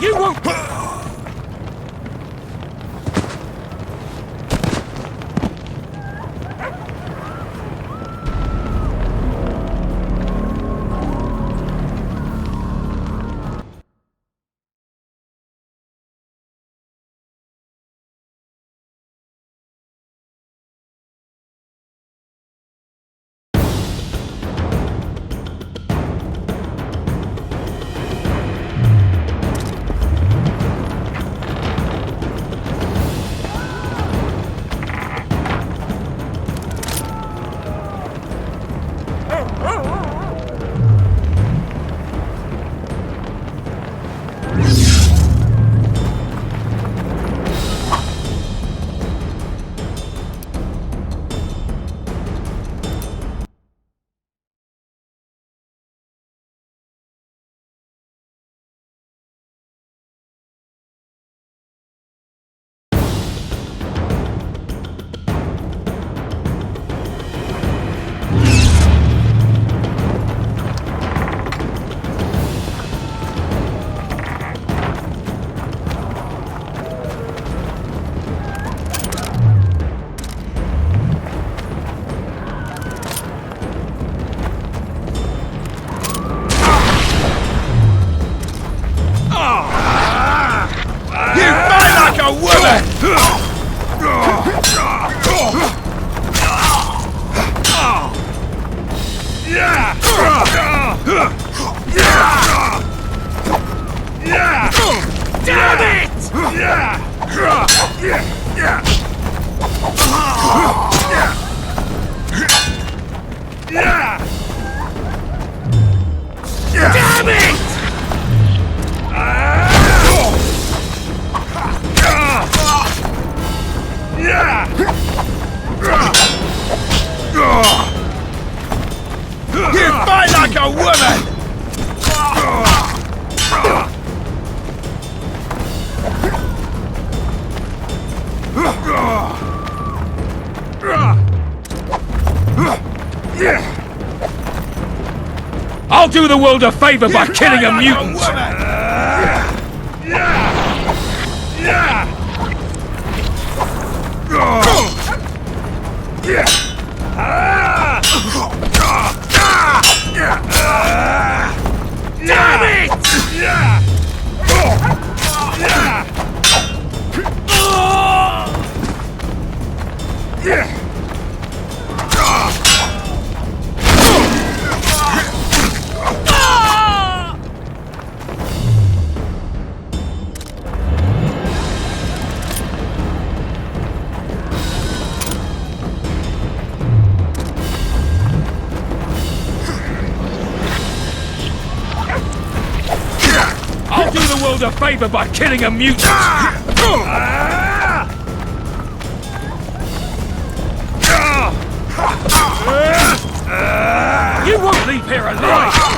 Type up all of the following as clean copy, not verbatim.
You won't. I'll do the world a favor by killing a mutant! Damn it! I'll do the world a favor by killing a mutant! You won't leave here alive!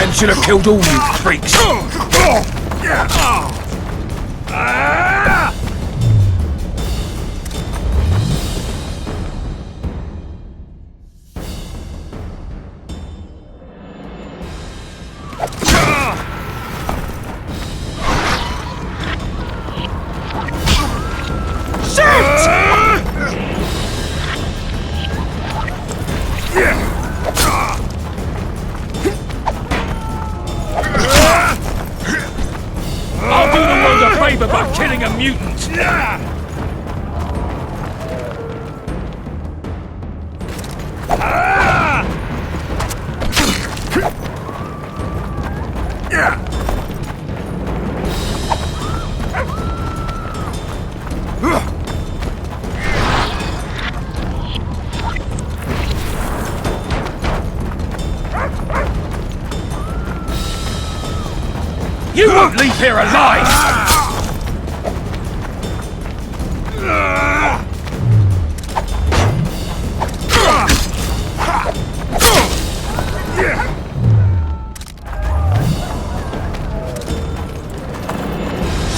Time should have killed all you freaks. I'll do the world a favor by killing a mutant. You won't leave here alive!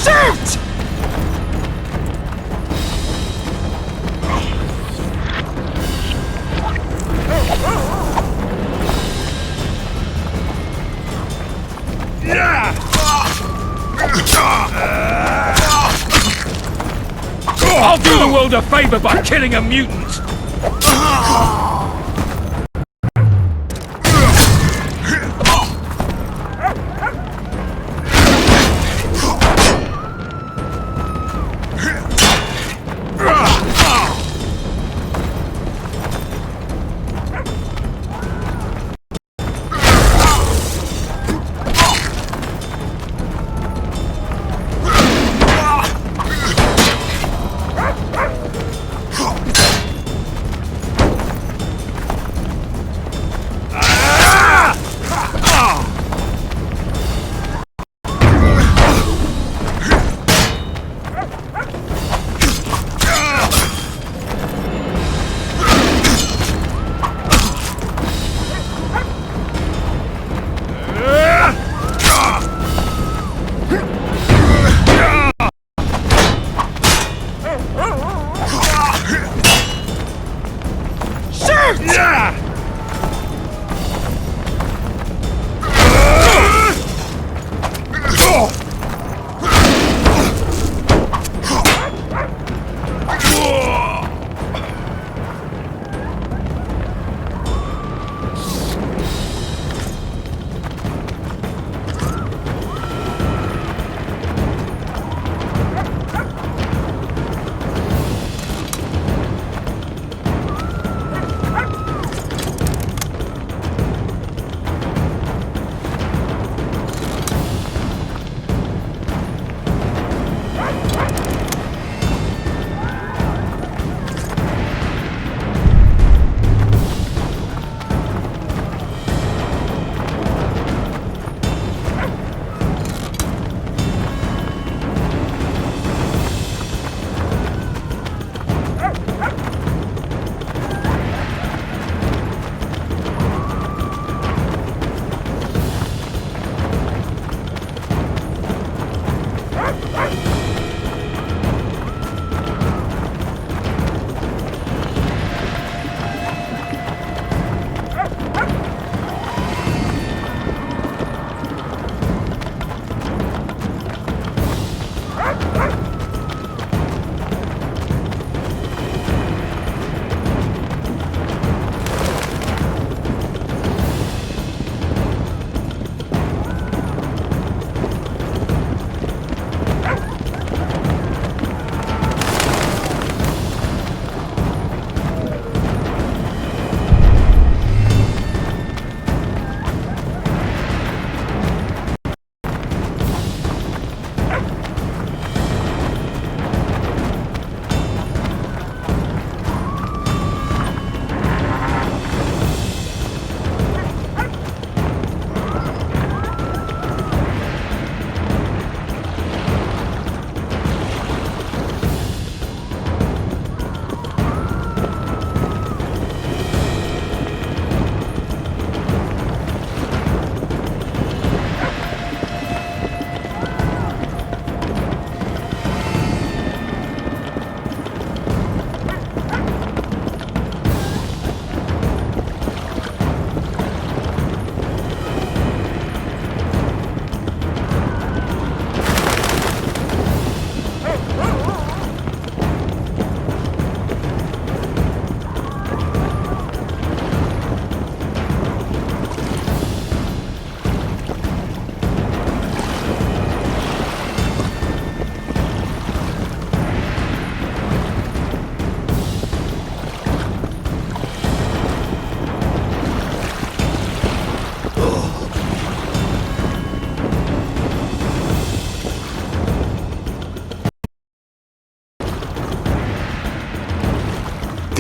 Shoot! I'll do the world a favor by killing a mutant!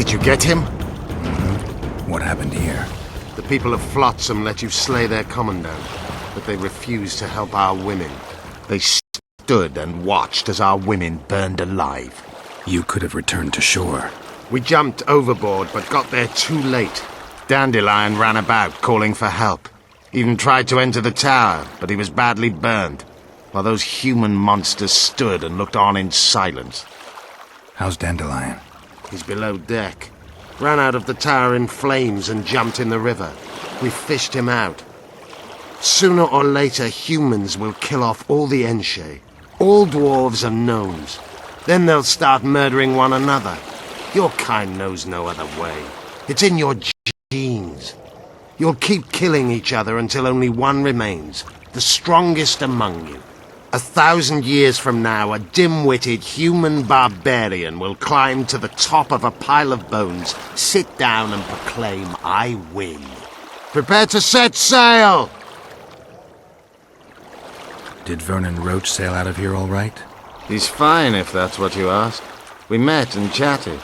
Did you get him? What happened here? The people of Flotsam let you slay their commandant, but they refused to help our women. They stood and watched as our women burned alive. You could have returned to shore. We jumped overboard, but got there too late. Dandelion ran about, calling for help. Even tried to enter the tower, but he was badly burned, while those human monsters stood and looked on in silence. How's Dandelion? He's below deck. Ran out of the tower in flames and jumped in the river. We fished him out. Sooner or later, humans will kill off all the Enche, all dwarves and gnomes. Then they'll start murdering one another. Your kind knows no other way. It's in your genes. You'll keep killing each other until only one remains, the strongest among you. 1,000 years from now, a dim-witted human barbarian will climb to the top of a pile of bones, sit down and proclaim, "I win." Prepare to set sail! Did Vernon Roach sail out of here all right? He's fine, if that's what you ask. We met and chatted.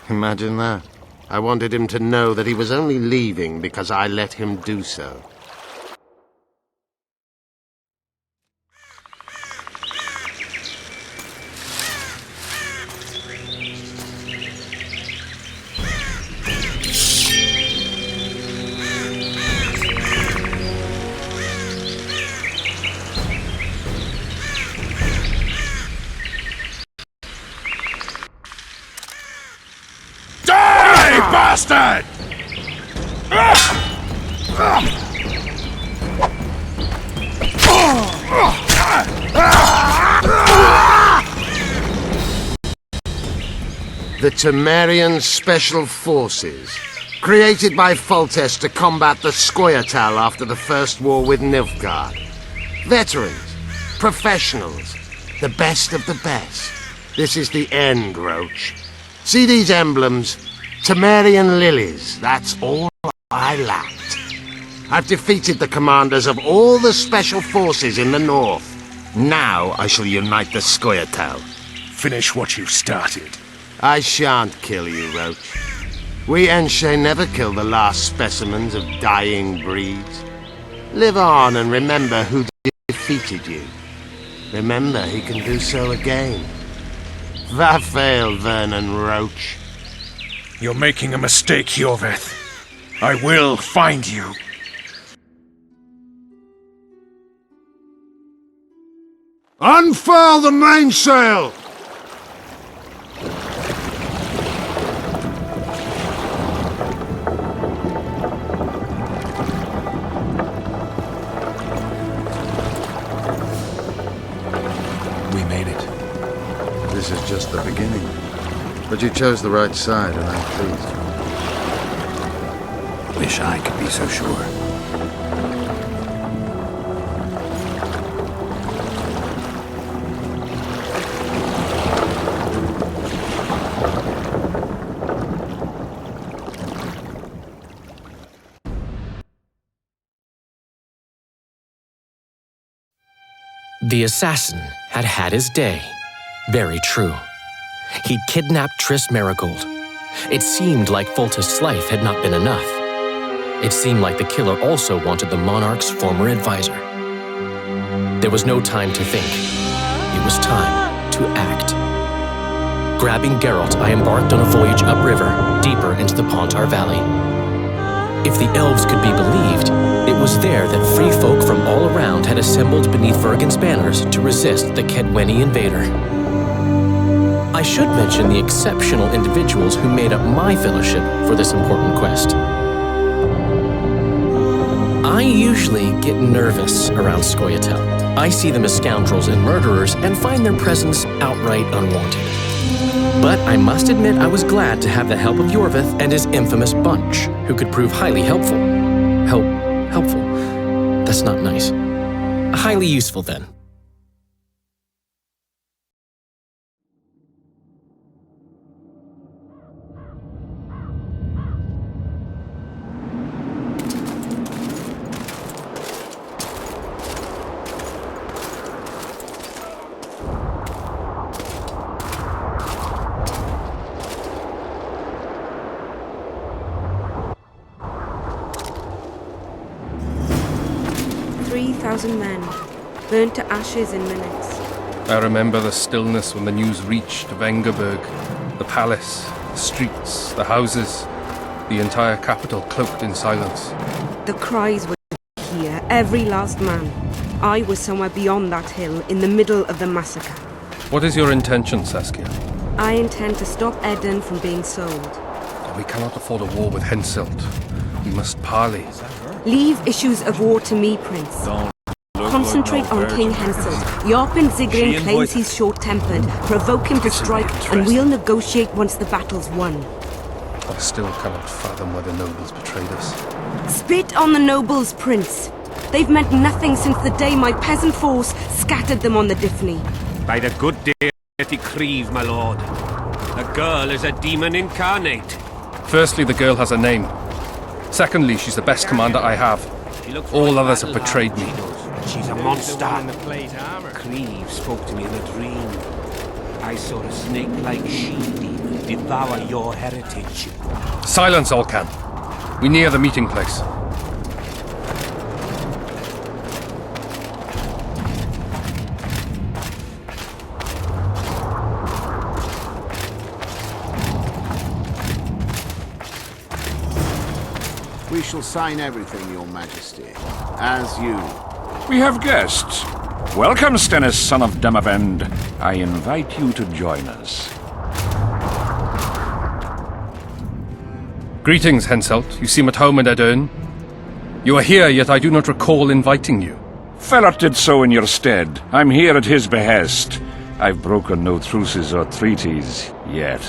Imagine that. I wanted him to know that he was only leaving because I let him do so. Bastard! The Temerian Special Forces, created by Foltest to combat the Scoia'tael after the First War with Nilfgaard. Veterans, professionals, the best of the best. This is the end, Roach. See these emblems? Temerian lilies, that's all I lacked. I've defeated the commanders of all the special forces in the north. Now I shall unite the Scoia'tael. Finish what you started. I shan't kill you, Roach. We Enche never kill the last specimens of dying breeds. Live on and remember who defeated you. Remember he can do so again. Vafail, Vernon Roach. You're making a mistake, Yorveth. I will find you. Unfurl the mainsail! We made it. This is just the beginning. But you chose the right side, and I'm pleased. Wish I could be so sure. The assassin had had his day. Very true. He'd kidnapped Triss Marigold. It seemed like Foltest's life had not been enough. It seemed like the killer also wanted the monarch's former advisor. There was no time to think. It was time to act. Grabbing Geralt, I embarked on a voyage upriver, deeper into the Pontar Valley. If the elves could be believed, it was there that free folk from all around had assembled beneath Vergen's banners to resist the Kedweni invader. I should mention the exceptional individuals who made up my fellowship for this important quest. I usually get nervous around Scoia'tael. I see them as scoundrels and murderers and find their presence outright unwanted. But I must admit I was glad to have the help of Yorveth and his infamous bunch, who could prove highly helpful. Helpful? That's not nice. Highly useful, then. 3,000 men, burnt to ashes in minutes. I remember the stillness when the news reached Vengerberg. The palace, the streets, the houses, the entire capital cloaked in silence. The cries were here, every last man. I was somewhere beyond that hill, in the middle of the massacre. What is your intention, Saskia? I intend to stop Eden from being sold. We cannot afford a war with Henselt. We must parley. Leave issues of war to me, Prince. Concentrate on King Henselt. Jorpen Zigrin claims he's short-tempered. Provoke him to strike, and we'll negotiate once the battle's won. I still cannot fathom why the nobles betrayed us. Spit on the nobles, Prince. They've meant nothing since the day my peasant force scattered them on the Dyffny. By the good deity Creve, my lord. The girl is a demon incarnate. Firstly, the girl has a name. Secondly, she's the best commander I have. All others have betrayed me. She's a monster. Creve spoke to me in a dream. I saw a snake-like she-demon devour your heritage. Silence, Alcan. We near the meeting place. We shall sign everything, Your Majesty. As you. We have guests. Welcome, Stennis, son of Demavend. I invite you to join us. Greetings, Henselt. You seem at home in Edern. You are here, yet I do not recall inviting you. Felot did so in your stead. I'm here at his behest. I've broken no truces or treaties, yet.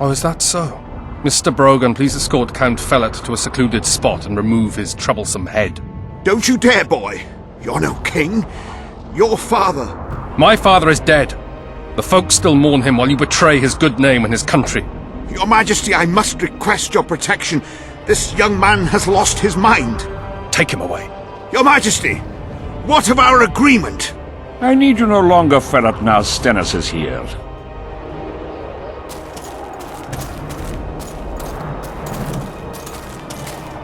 Oh, is that so? Mr. Brogan, please escort Count Felot to a secluded spot and remove his troublesome head. Don't you dare, boy! You're no king. Your father. My father is dead. The folk still mourn him while you betray his good name and his country. Your Majesty, I must request your protection. This young man has lost his mind. Take him away. Your Majesty, what of our agreement? I need you no longer, Felot, now Stennis is here.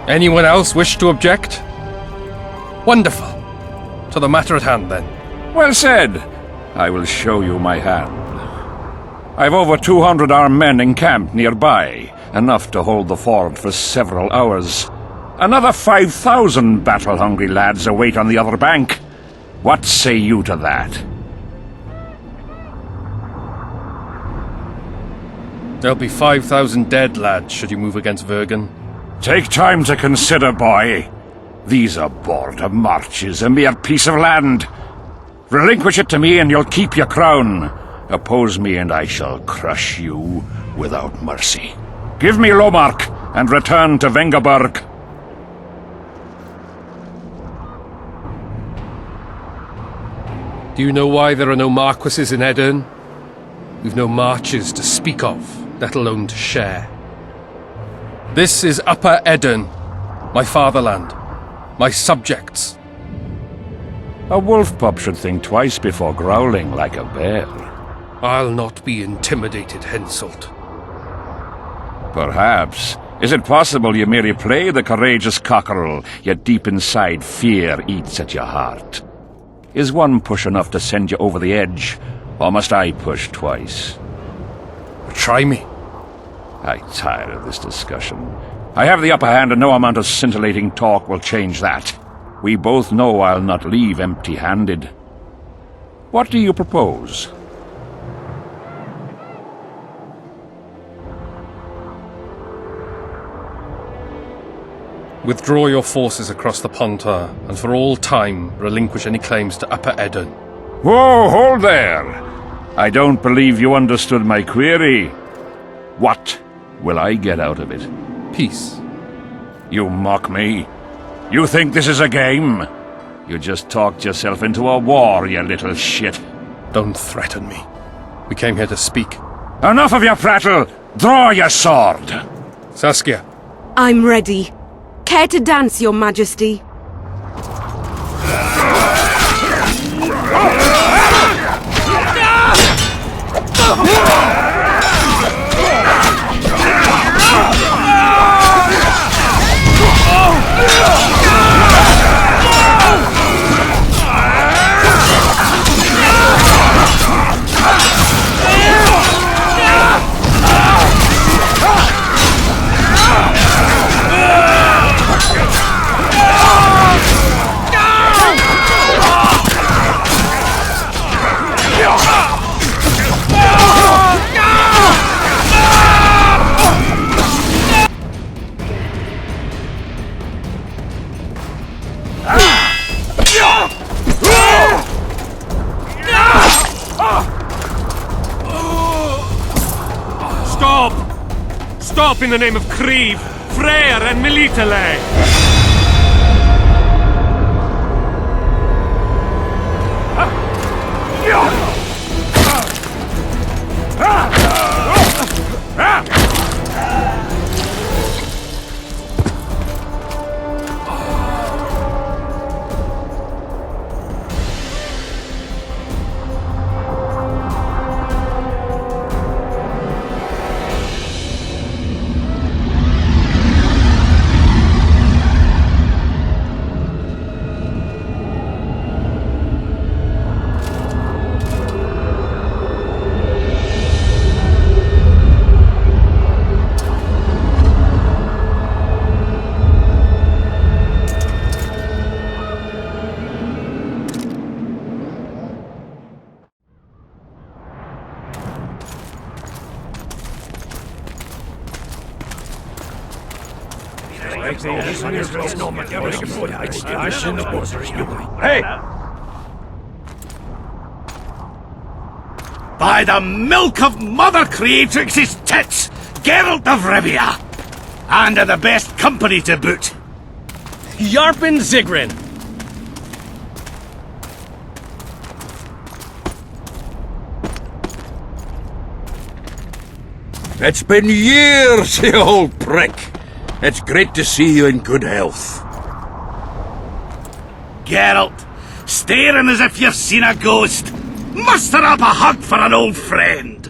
Anyone else wish to object? Wonderful. To the matter at hand, then. Well said. I will show you my hand. I've over 200 armed men encamped nearby, enough to hold the fort for several hours. Another 5,000 battle-hungry lads await on the other bank. What say you to that? There'll be 5,000 dead lads should you move against Vergen. Take time to consider, boy. These are border marches, a mere piece of land. Relinquish it to me and you'll keep your crown. Oppose me and I shall crush you without mercy. Give me Lomark and return to Vengerberg. Do you know why there are no marquises in Edern? We've no marches to speak of, let alone to share. This is Upper Edern, my fatherland, my subjects. A wolf pup should think twice before growling like a bear. I'll not be intimidated, Henselt. Perhaps. Is it possible you merely play the courageous cockerel, yet deep inside fear eats at your heart? Is one push enough to send you over the edge, or must I push twice? Try me. I tire of this discussion. I have the upper hand and no amount of scintillating talk will change that. We both know I'll not leave empty-handed. What do you propose? Withdraw your forces across the Pontar, and for all time relinquish any claims to Upper Edern. Whoa, hold there! I don't believe you understood my query. What will I get out of it? Peace. You mock me? You think this is a game? You just talked yourself into a war, you little shit. Don't threaten me. We came here to speak. Enough of your prattle! Draw your sword! Saskia. I'm ready. Care to dance, Your Majesty? Stop in the name of Creve, Freyr and Melitele! Hey! By the milk of Mother Creatrix's tits, Geralt of Rivia! And of the best company to boot. Yarpen Zigrin! It's been years, you old prick. It's great to see you in good health. Geralt, staring as if you've seen a ghost. Muster up a hug for an old friend.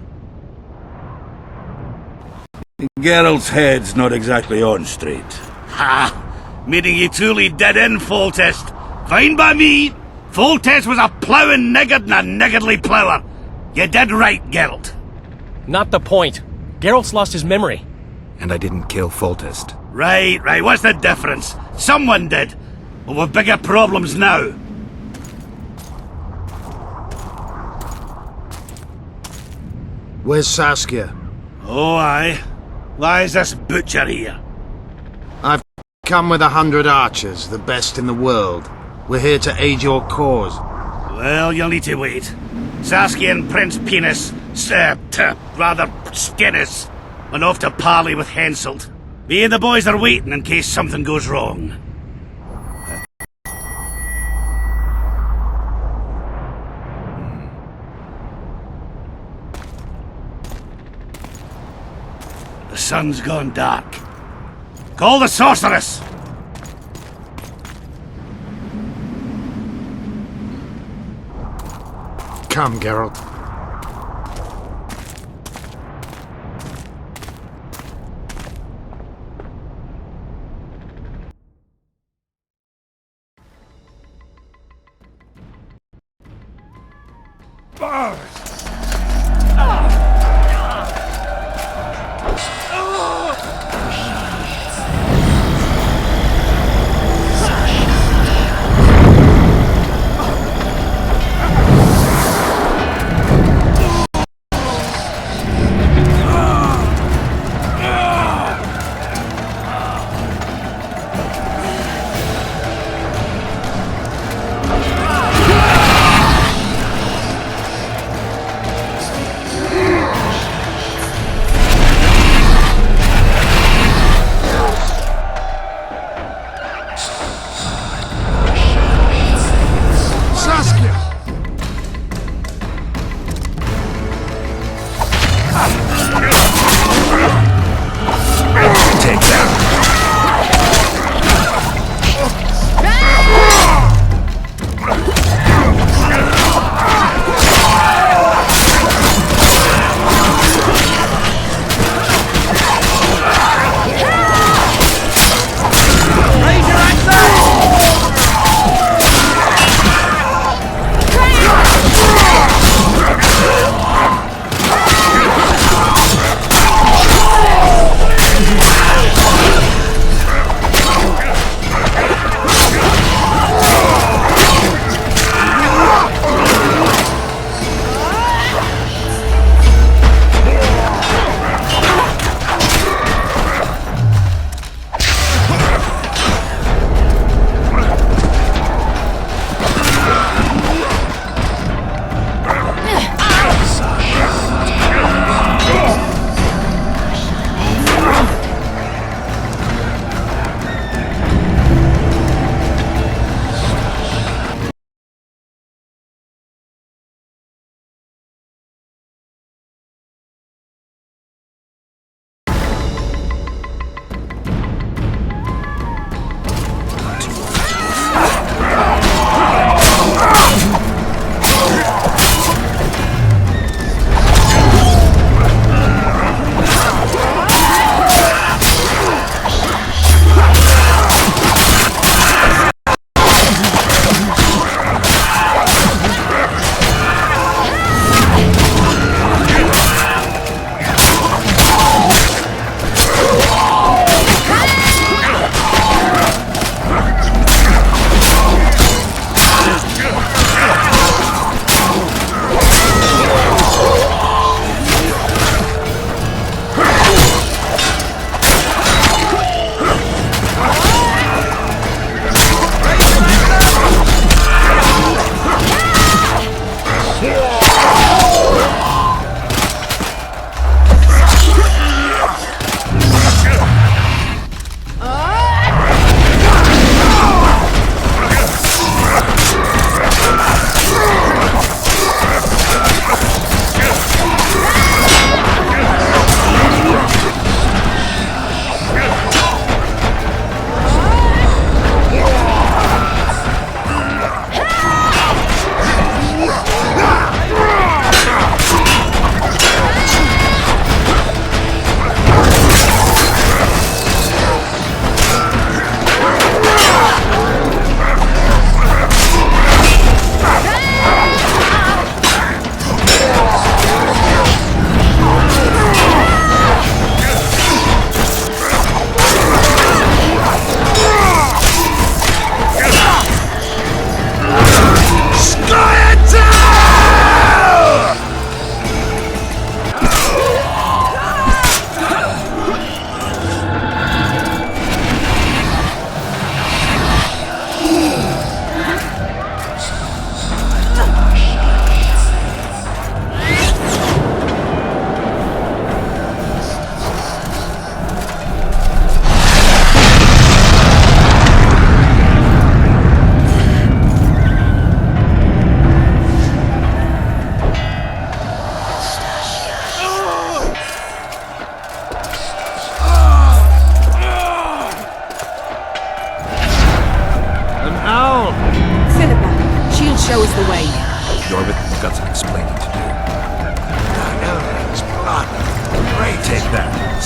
Geralt's head's not exactly on straight. Ha! Meaning you truly did in, Foltest. Fine by me. Foltest was a ploughing niggard and a niggardly plougher. You did right, Geralt. Not the point. Geralt's lost his memory. And I didn't kill Foltest. Right. What's the difference? Someone did. Well, we've bigger problems now. Where's Saskia? Oh, aye. Why is this butcher here? I've come with 100 archers, the best in the world. We're here to aid your cause. Well, you'll need to wait. Saskia and Prince Penis, rather, Skinnis, went off to parley with Henselt. Me and the boys are waiting in case something goes wrong. The sun's gone dark. Call the sorceress! Come, Geralt.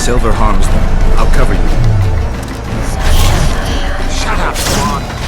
Silver harms them. I'll cover you. Shut up, Swan.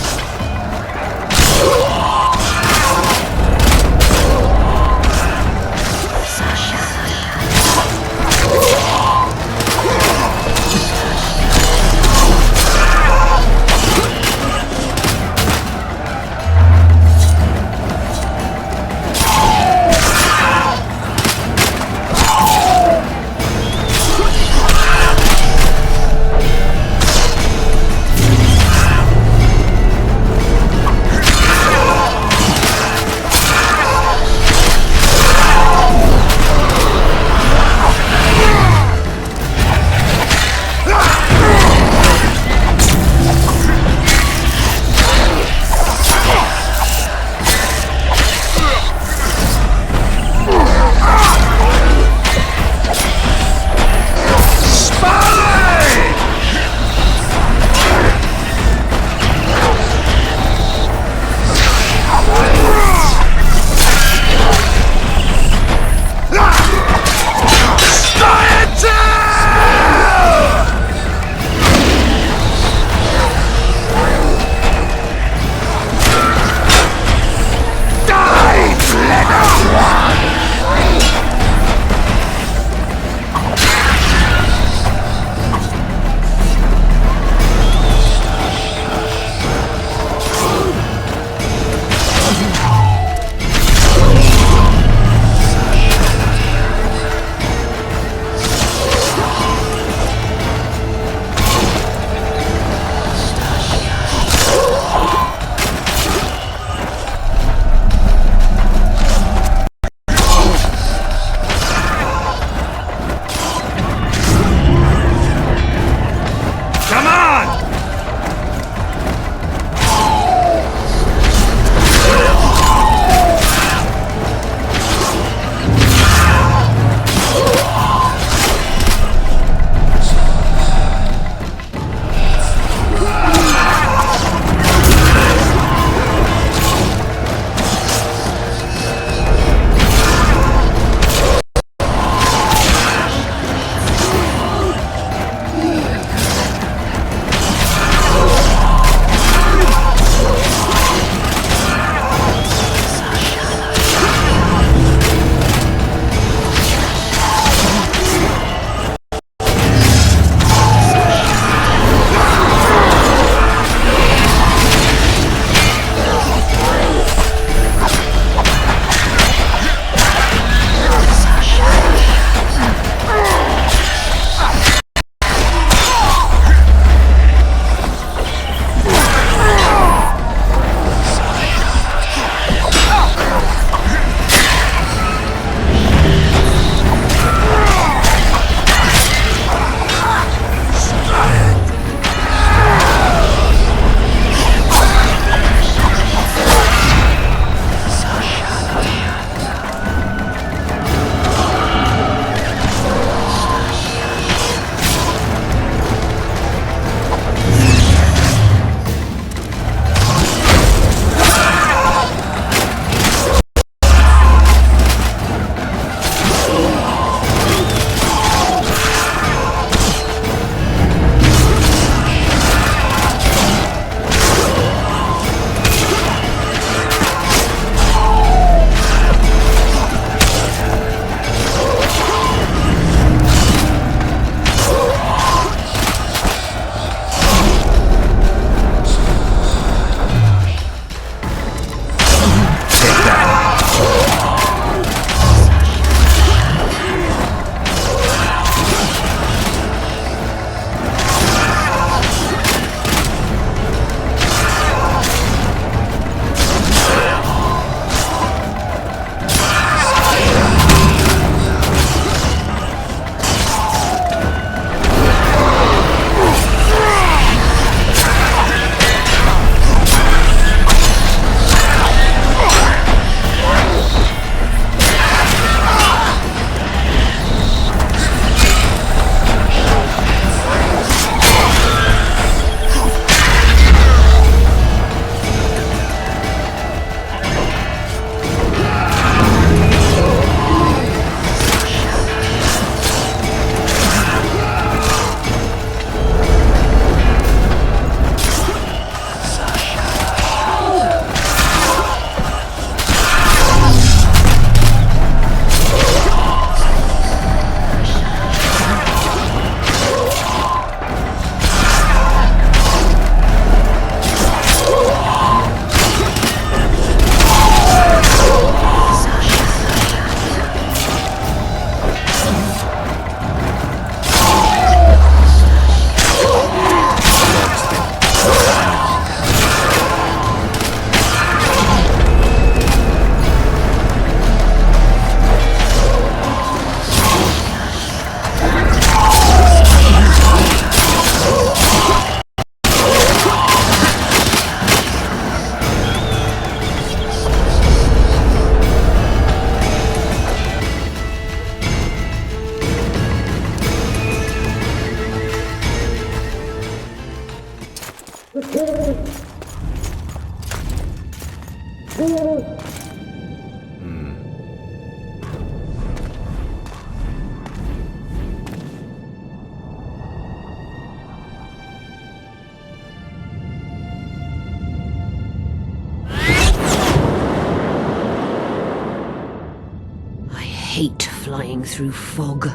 hate flying through fog.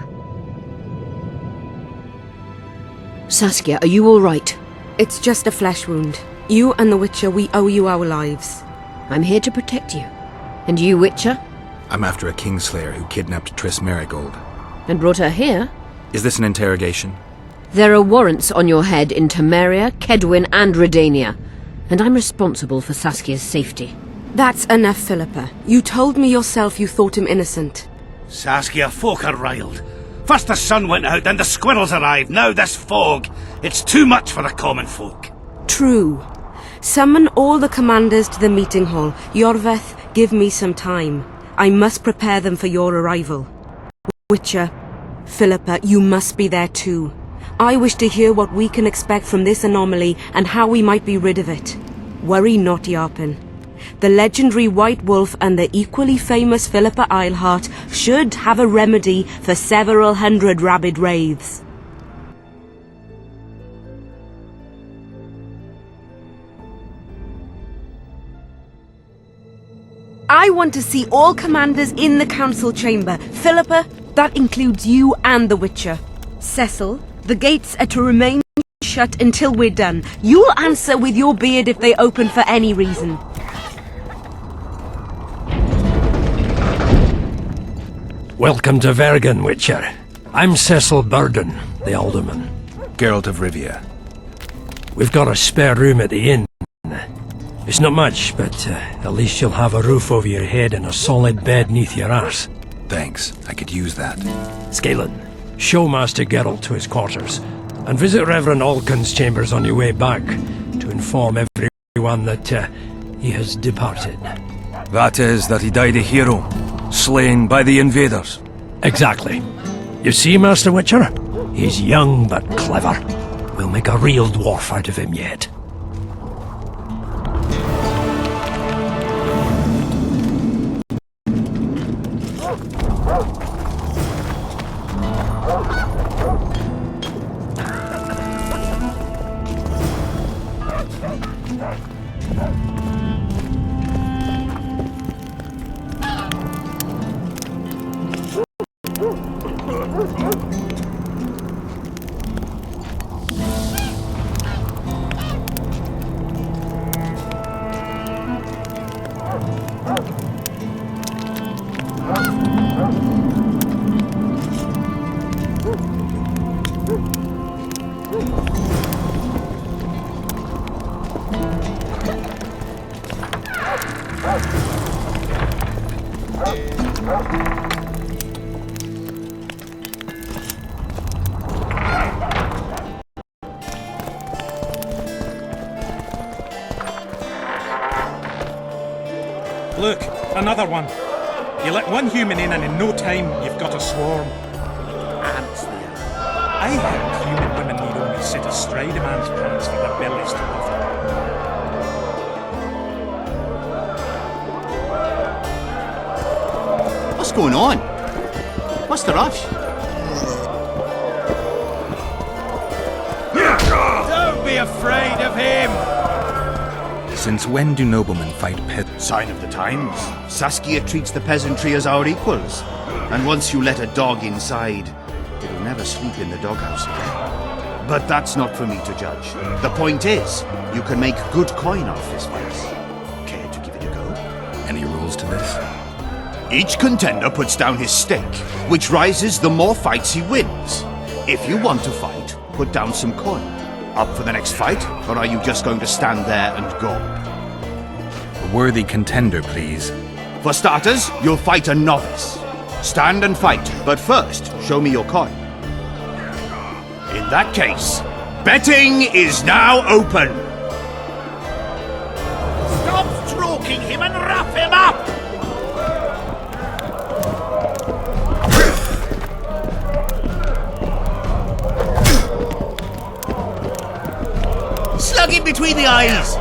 Saskia, are you all right? It's just a flesh wound. You and the Witcher, we owe you our lives. I'm here to protect you. And you, Witcher? I'm after a Kingslayer who kidnapped Triss Merigold. And brought her here? Is this an interrogation? There are warrants on your head in Temeria, Kedwin, and Redania. And I'm responsible for Saskia's safety. That's enough, Philippa. You told me yourself you thought him innocent. Saskia, folk are riled. First the sun went out, then the squirrels arrived, now this fog. It's too much for the common folk. True. Summon all the commanders to the meeting hall. Yorveth, give me some time. I must prepare them for your arrival. Witcher, Philippa, you must be there too. I wish to hear what we can expect from this anomaly and how we might be rid of it. Worry not, Yarpen. The legendary White Wolf and the equally famous Philippa Eilhart should have a remedy for several hundred rabid wraiths. I want to see all commanders in the council chamber. Philippa, that includes you and the Witcher. Cecil, the gates are to remain shut until we're done. You'll answer with your beard if they open for any reason. Welcome to Vergen, Witcher. I'm Cecil Burden, the Alderman. Geralt of Rivia. We've got a spare room at the inn. It's not much, but at least you'll have a roof over your head and a solid bed neath your arse. Thanks, I could use that. Scalen, show Master Geralt to his quarters, and visit Reverend Alcon's chambers on your way back, to inform everyone that he has departed. That is, that he died a hero, slain by the invaders. Exactly. You see, Master Witcher? He's young but clever. We'll make a real dwarf out of him yet. Look, another one. You let one human in and in no time you've got a swarm. Ants there. I heard human women need only sit astride a man's pants for their bellies to love them. What's going on? What's the rush? Don't be afraid of him! Since when do noblemen fight peasants? Sign of the times. Saskia treats the peasantry as our equals. And once you let a dog inside, it'll never sleep in the doghouse again. But that's not for me to judge. The point is, you can make good coin off this place. Care to give it a go? Any rules to this? Each contender puts down his stake, which rises the more fights he wins. If you want to fight, put down some coin. Up for the next fight, or are you just going to stand there and go? A worthy contender, please. For starters, you'll fight a novice. Stand and fight, but first, show me your coin. In that case, betting is now open. Stop stroking him and wrap him up! Slug him between the eyes!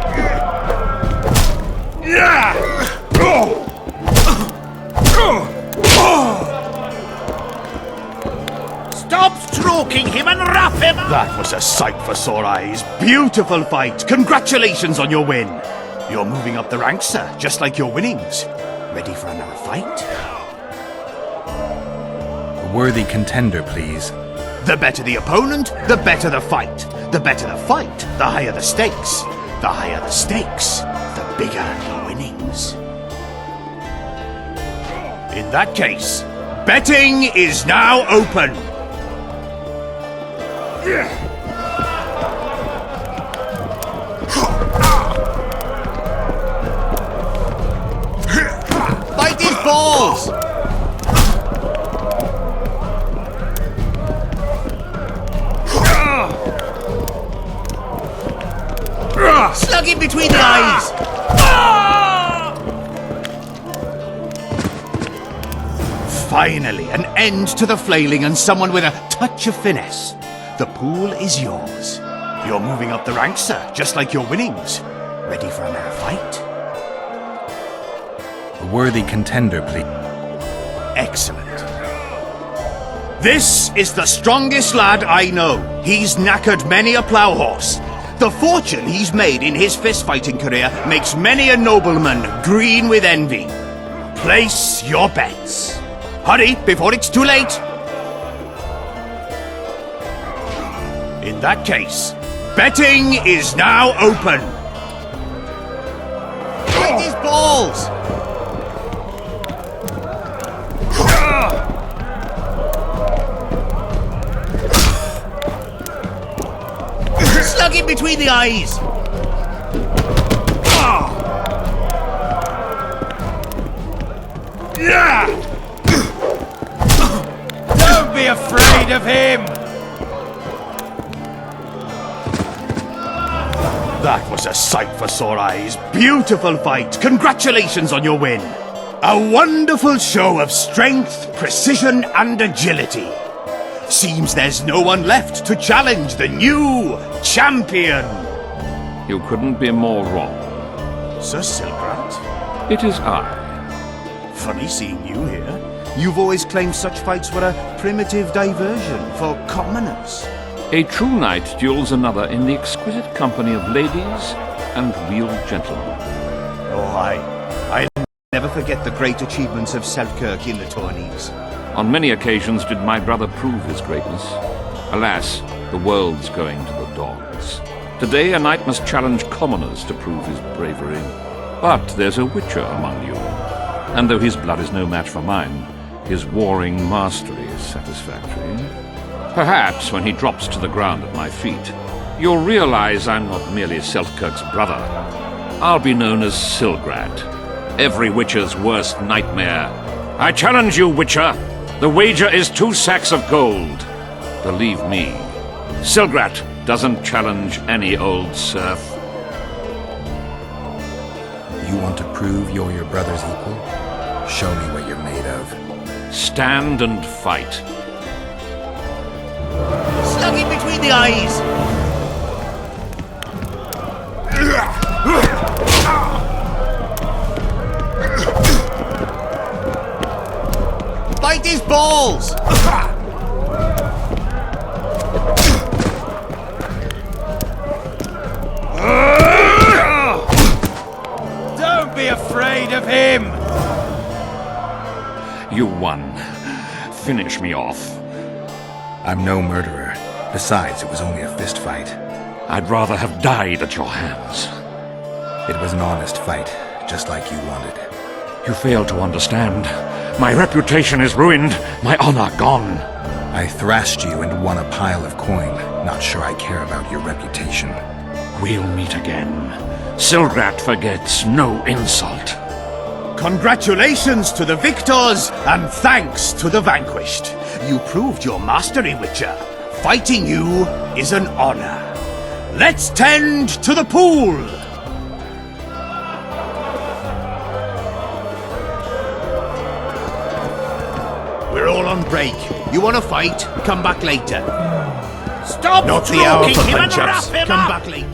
Stop stroking him and wrap him up! That was a sight for sore eyes. Beautiful fight. Congratulations on your win. You're moving up the ranks, sir, just like your winnings. Ready for another fight? A worthy contender, please. The better the opponent, the better the fight. The better the fight, the higher the stakes. The higher the stakes, the bigger the winnings. In that case, betting is now open. Fight his balls! Slug him between the eyes! Finally, an end to the flailing and someone with a touch of finesse. The pool is yours. You're moving up the ranks, sir, just like your winnings. Ready for another fight? A worthy contender, please. Excellent. This is the strongest lad I know. He's knackered many a plough horse. The fortune he's made in his fist-fighting career makes many a nobleman green with envy. Place your bets. Hurry, before it's too late. In that case, betting is now open. Fight his balls! Slug him between the eyes! Don't be afraid of him! That was a sight for sore eyes. Beautiful fight. Congratulations on your win. A wonderful show of strength, precision, and agility. Seems there's no one left to challenge the new champion. You couldn't be more wrong. Sir Silgrat? It is I. Funny seeing you here. You've always claimed such fights were a primitive diversion for commoners. A true knight duels another in the exquisite company of ladies and real gentlemen. Oh, I'll never forget the great achievements of Selkirk in the tourneys. On many occasions did my brother prove his greatness. Alas, the world's going to the dogs. Today a knight must challenge commoners to prove his bravery. But there's a witcher among you. And though his blood is no match for mine, his warring mastery is satisfactory. Perhaps when he drops to the ground at my feet, you'll realize I'm not merely Selkirk's brother. I'll be known as Silgrat, every witcher's worst nightmare. I challenge you, witcher. The wager is 2 sacks of gold. Believe me, Silgrat doesn't challenge any old serf. You want to prove you're your brother's equal? Show me what you're made of. Stand and fight. Slug him between the eyes! Bite his balls! Don't be afraid of him! You won. Finish me off. I'm no murderer. Besides, it was only a fist fight. I'd rather have died at your hands. It was an honest fight, just like you wanted. You fail to understand. My reputation is ruined, my honor gone. I thrashed you and won a pile of coin. Not sure I care about your reputation. We'll meet again. Silgrat forgets no insult. Congratulations to the victors, and thanks to the vanquished. You proved your mastery, Witcher. Fighting you is an honor. Let's tend to the pool! We're all on break. You want to fight? Come back later. Stop Not the hour for stroking him and punch-ups. wrap him Come up! back later.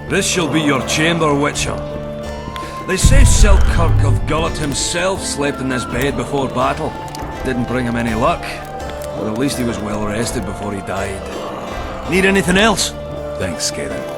This shall be your chamber, Witcher. They say Selkirk of Gullet himself slept in this bed before battle. Didn't bring him any luck. But at least he was well rested before he died. Need anything else? Thanks, Galen.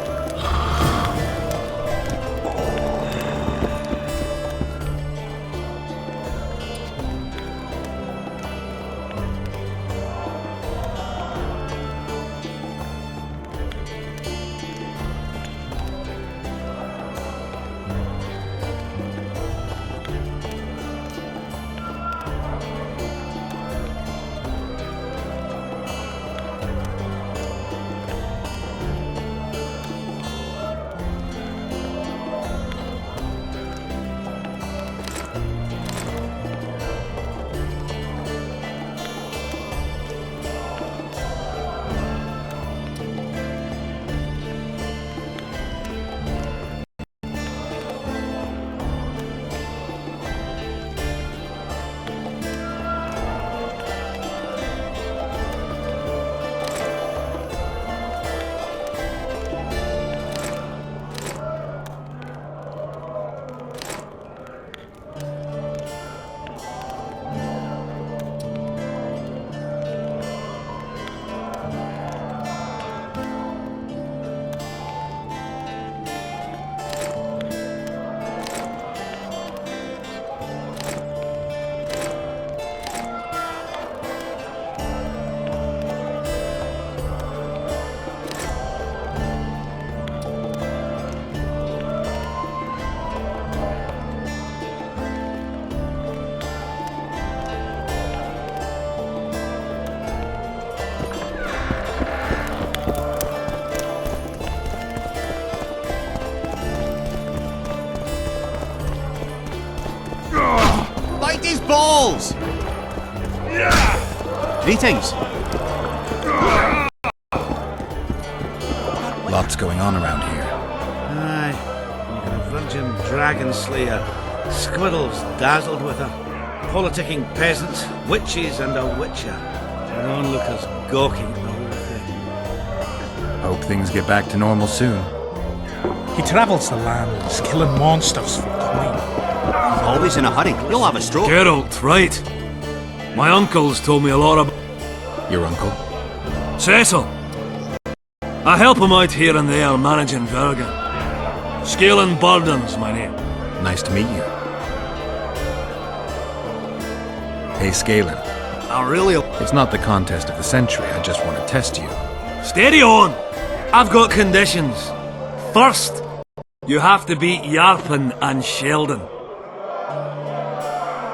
Bite his balls! Greetings. Lots going on around here. Aye. Even a virgin dragon slayer. Squirrels dazzled with her. Politicking peasants, witches, and a witcher. And onlookers gawking at the whole thing. Hope things get back to normal soon. He travels the lands, killing monsters for coin. Always in a hurry. You'll have a stroke. Geralt, right. My uncle's told me a lot about... Your uncle? Cecil. I help him out here and there managing Vergen. Scaling Burden's my name. Nice to meet you. Hey, Scalen. I really... It's not the contest of the century, I just want to test you. Steady on! I've got conditions. First, you have to beat Yarpen and Sheldon.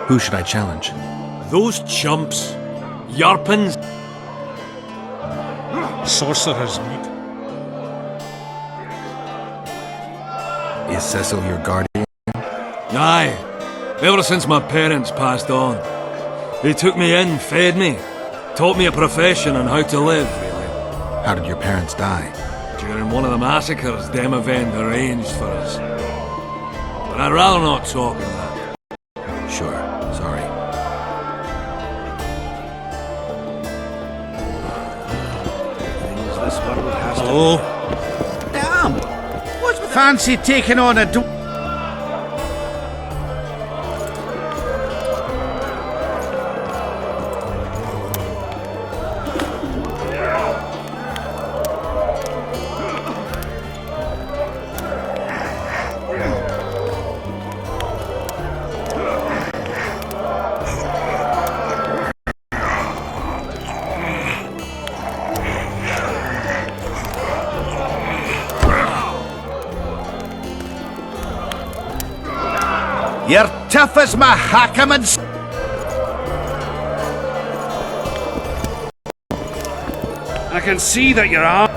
Who should I challenge? Those chumps. Yarpens. Sorcerer's meat. Is Cecil your guardian? Aye. Ever since my parents passed on. They took me in, fed me, taught me a profession and how to live, really. How did your parents die? During one of the massacres Demavend arranged for us. But I'd rather not talk of that. Sure, sorry. Things this world has to... Hello? Damn! What's with fancy taking on a... You're tough as my hackamans. I can see that you're armed.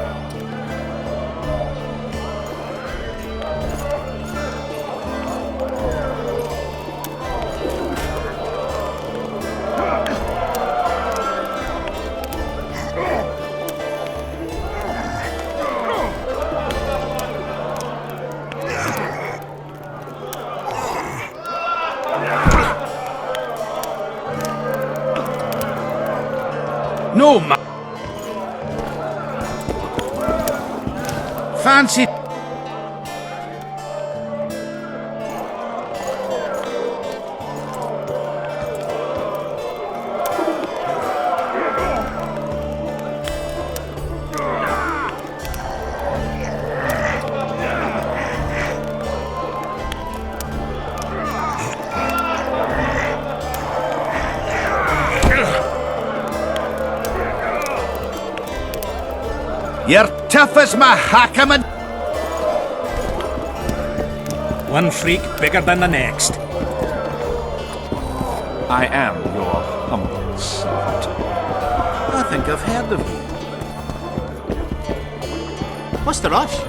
No, man. Fancy. tough as my hackerman. One freak bigger than the next. I am your humble servant. I think I've heard of you. What's the rush?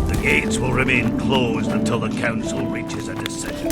The gates will remain closed until the council reaches a decision.